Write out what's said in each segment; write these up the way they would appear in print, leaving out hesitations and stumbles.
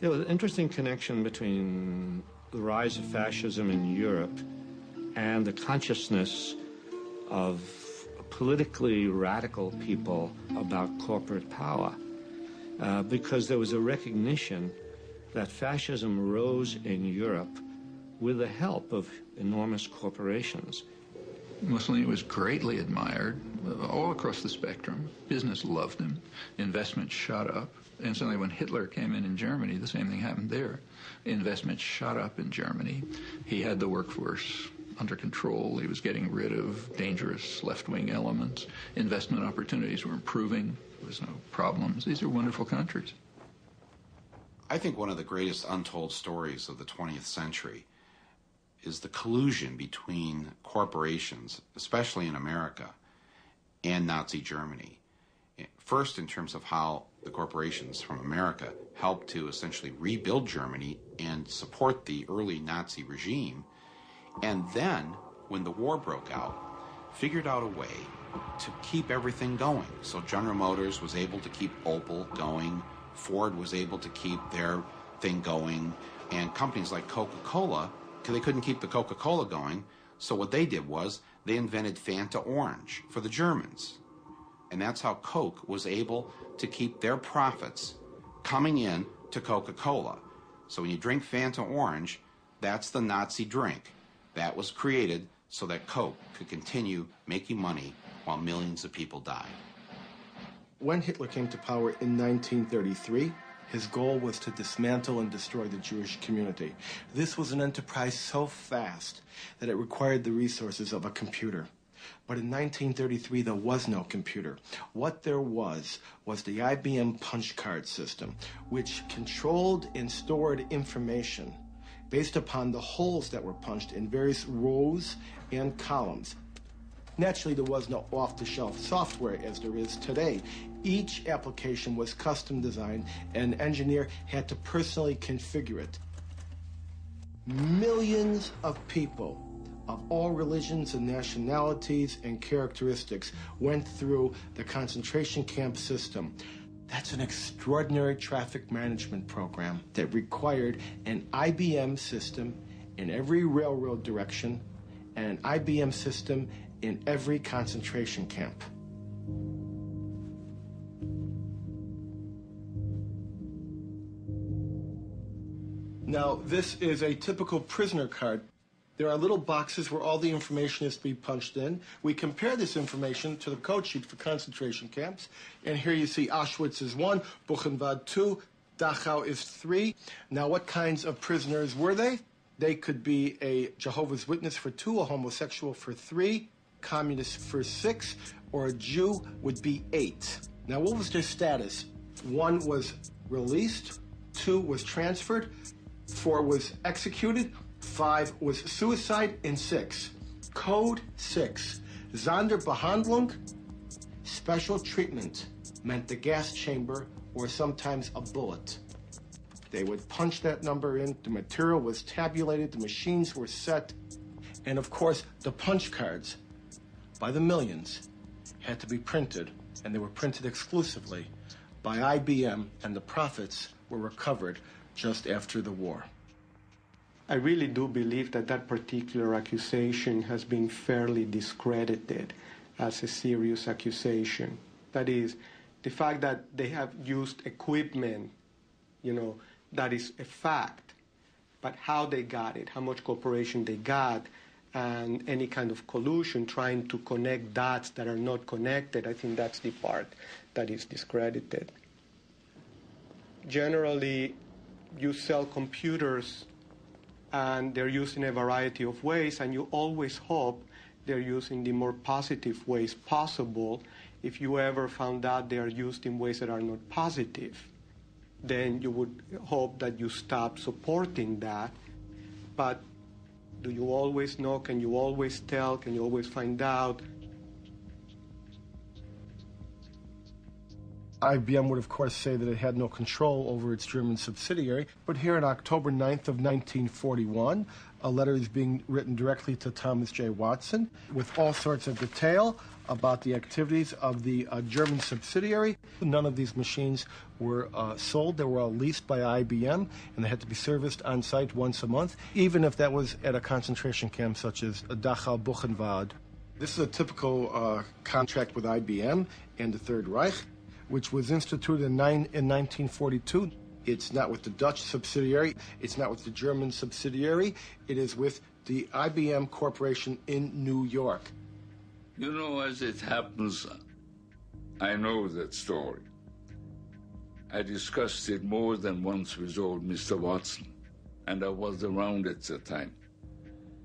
There was an interesting connection between the rise of fascism in Europe and the consciousness of politically radical people about corporate power, because there was a recognition that fascism rose in Europe with the help of enormous corporations. Mussolini was greatly admired all across the spectrum. Business loved him. Investment shot up. And suddenly when Hitler came in Germany, the same thing happened there. Investment shot up in Germany. He had the workforce under control. He was getting rid of dangerous left-wing elements. Investment opportunities were improving. There was no problems. These are wonderful countries. I think one of the greatest untold stories of the 20th century is the collusion between corporations, especially in America, and Nazi Germany. First, in terms of how the corporations from America helped to essentially rebuild Germany and support the early Nazi regime, and then, when the war broke out, figured out a way to keep everything going. So General Motors was able to keep Opel going, Ford was able to keep their thing going, and companies like Coca-Cola, they couldn't keep the Coca-Cola going, so what they did was they invented Fanta Orange for the Germans. And that's how Coke was able to keep their profits coming in to Coca-Cola. So when you drink Fanta Orange, that's the Nazi drink. That was created so that Coke could continue making money while millions of people died. When Hitler came to power in 1933, his goal was to dismantle and destroy the Jewish community. This was an enterprise so fast that it required the resources of a computer. But in 1933, there was no computer. What there was the IBM punch card system, which controlled and stored information based upon the holes that were punched in various rows and columns. Naturally, there was no off-the-shelf software as there is today. Each application was custom designed, and an engineer had to personally configure it. Millions of people of all religions and nationalities and characteristics went through the concentration camp system. That's an extraordinary traffic management program that required an IBM system in every railroad direction and an IBM system in every concentration camp. Now, this is a typical prisoner card. There are little boxes where all the information is to be punched in. We compare this information to the code sheet for concentration camps. And here you see Auschwitz is 1, Buchenwald 2, Dachau is 3. Now, what kinds of prisoners were they? They could be a Jehovah's Witness for 2, a homosexual for 3, communist for 6, or a Jew would be 8. Now, what was their status? 1 was released, 2 was transferred, 4 was executed, 5 was suicide, and 6. Code 6. Sonderbehandlung, special treatment, meant the gas chamber or sometimes a bullet. They would punch that number in, the material was tabulated, the machines were set, and of course, the punch cards, by the millions, had to be printed, and they were printed exclusively by IBM, and the profits were recovered just after the war. I really do believe that that particular accusation has been fairly discredited as a serious accusation. That is, the fact that they have used equipment, that is a fact. But how they got it, how much cooperation they got, and any kind of collusion, trying to connect dots that are not connected, I think that's the part that is discredited. Generally, you sell computers and they're used in a variety of ways, and you always hope they're used in the more positive ways possible. If you ever found out they are used in ways that are not positive, then you would hope that you stop supporting that. But do you always know? Can you always tell? Can you always find out? IBM would, of course, say that it had no control over its German subsidiary. But here on October 9th of 1941, a letter is being written directly to Thomas J. Watson with all sorts of detail about the activities of the German subsidiary. None of these machines were sold. They were all leased by IBM, and they had to be serviced on site once a month, even if that was at a concentration camp such as Dachau Buchenwald. This is a typical contract with IBM and the Third Reich, which was instituted in 1942. It's not with the Dutch subsidiary. It's not with the German subsidiary. It is with the IBM Corporation in New York. You know, as it happens, I know that story. I discussed it more than once with old Mr. Watson, and I was around at the time.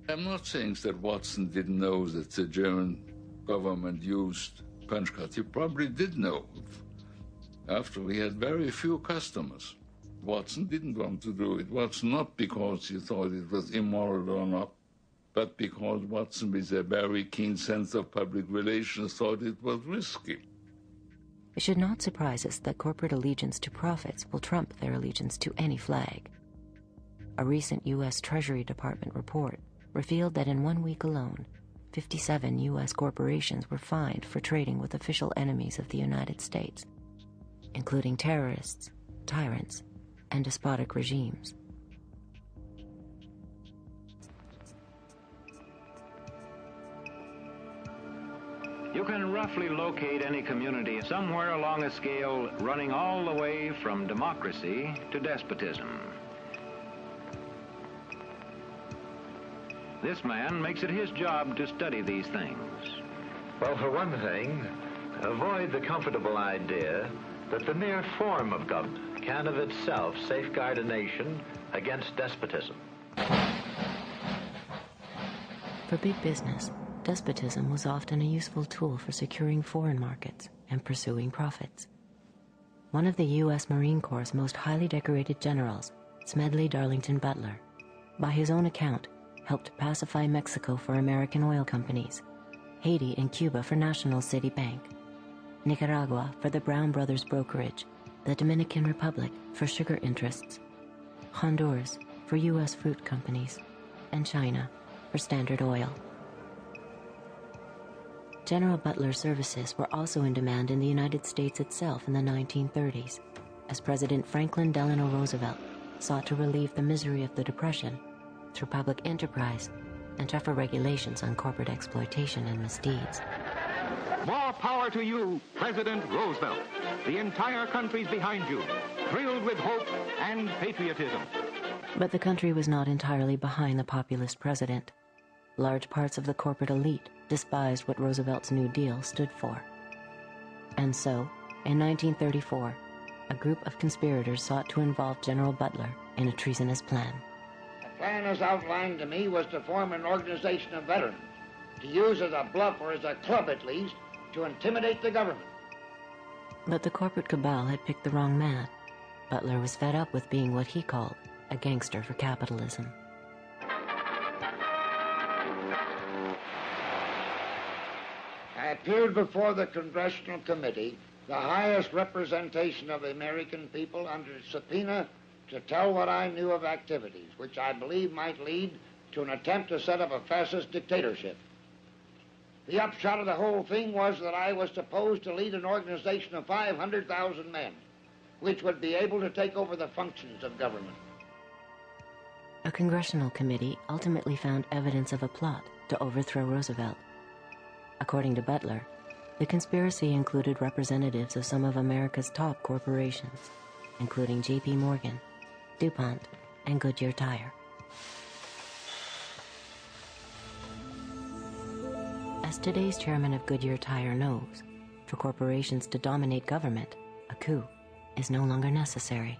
I'm not saying that Watson didn't know that the German government used punch cards. He probably did know. After we had very few customers. Watson didn't want to do it. It was not because he thought it was immoral or not, but because Watson, with a very keen sense of public relations, thought it was risky. It should not surprise us that corporate allegiance to profits will trump their allegiance to any flag. A recent U.S. Treasury Department report revealed that in 1 week alone, 57 U.S. corporations were fined for trading with official enemies of the United States, including terrorists, tyrants, and despotic regimes. You can roughly locate any community somewhere along a scale running all the way from democracy to despotism. This man makes it his job to study these things. Well, for one thing, avoid the comfortable idea that the mere form of government can of itself safeguard a nation against despotism. For big business, despotism was often a useful tool for securing foreign markets and pursuing profits. One of the U.S. Marine Corps' most highly decorated generals, Smedley Darlington Butler, by his own account, helped pacify Mexico for American oil companies, Haiti and Cuba for National City Bank, Nicaragua for the Brown Brothers Brokerage, the Dominican Republic for sugar interests, Honduras for U.S. fruit companies, and China for Standard Oil. General Butler's services were also in demand in the United States itself in the 1930s, as President Franklin Delano Roosevelt sought to relieve the misery of the Depression through public enterprise and tougher regulations on corporate exploitation and misdeeds. More power to you, President Roosevelt. The entire country's behind you, thrilled with hope and patriotism. But the country was not entirely behind the populist president. Large parts of the corporate elite despised what Roosevelt's New Deal stood for. And so, in 1934, a group of conspirators sought to involve General Butler in a treasonous plan. The plan as outlined to me was to form an organization of veterans, to use as a bluff or as a club at least, to intimidate the government. But the corporate cabal had picked the wrong man. Butler was fed up with being what he called a gangster for capitalism. I appeared before the Congressional Committee, the highest representation of the American people, under subpoena to tell what I knew of activities which I believe might lead to an attempt to set up a fascist dictatorship. The upshot of the whole thing was that I was supposed to lead an organization of 500,000 men, which would be able to take over the functions of government. A congressional committee ultimately found evidence of a plot to overthrow Roosevelt. According to Butler, the conspiracy included representatives of some of America's top corporations, including J.P. Morgan, DuPont, and Goodyear Tire. As today's chairman of Goodyear Tire knows, for corporations to dominate government, a coup is no longer necessary.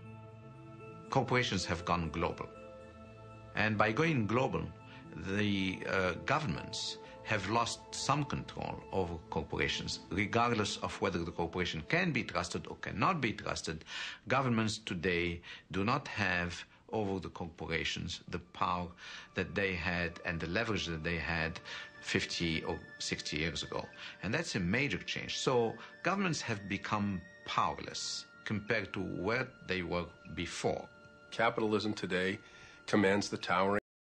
Corporations have gone global. And by going global, the governments have lost some control over corporations. Regardless of whether the corporation can be trusted or cannot be trusted, governments today do not have over the corporations the power that they had and the leverage that they had 50 or 60 years ago. And that's a major change. So governments have become powerless compared to where they were before. Capitalism today commands the towering